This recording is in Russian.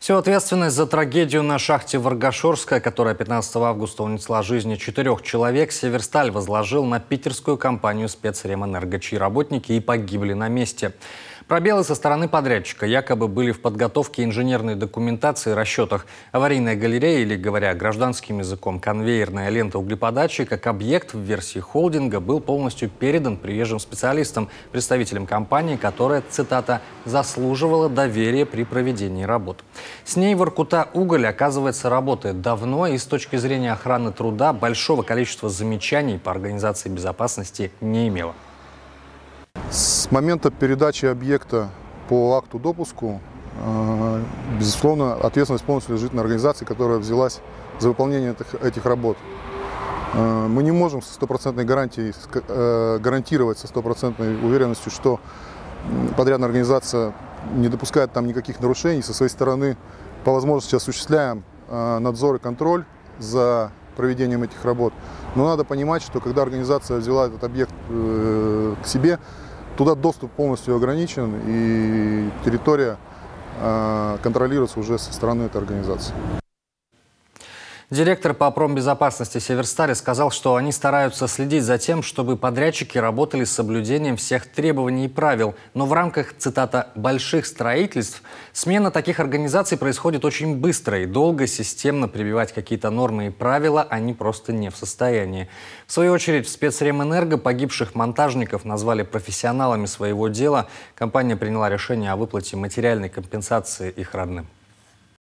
Всю ответственность за трагедию на шахте Варгашорская, которая 15 августа унесла жизни 4 человек, Северсталь возложил на питерскую компанию «Спецремэнерго», чьи работники и погибли на месте. Пробелы со стороны подрядчика якобы были в подготовке инженерной документации и расчетах. Аварийная галерея, или, говоря гражданским языком, конвейерная лента углеподачи, как объект в версии холдинга, был полностью передан приезжим специалистам, представителям компании, которая, цитата, «заслуживала доверия при проведении работ». С ней Воркута-Уголь, оказывается, работает давно и с точки зрения охраны труда большого количества замечаний по организации безопасности не имела. С момента передачи объекта по акту допуску, безусловно, ответственность полностью лежит на организации, которая взялась за выполнение этих работ. Мы не можем со стопроцентной гарантией гарантировать со стопроцентной уверенностью, что подрядная организация не допускает там никаких нарушений. Со своей стороны, по возможности, осуществляем надзор и контроль за проведением этих работ. Но надо понимать, что когда организация взяла этот объект к себе, туда доступ полностью ограничен, и территория контролируется уже со стороны этой организации. Директор по промбезопасности Северстали сказал, что они стараются следить за тем, чтобы подрядчики работали с соблюдением всех требований и правил. Но в рамках, цитата, «больших строительств» смена таких организаций происходит очень быстро и долго, системно прививать какие-то нормы и правила они просто не в состоянии. В свою очередь, в Спецремэнерго погибших монтажников назвали профессионалами своего дела. Компания приняла решение о выплате материальной компенсации их родным.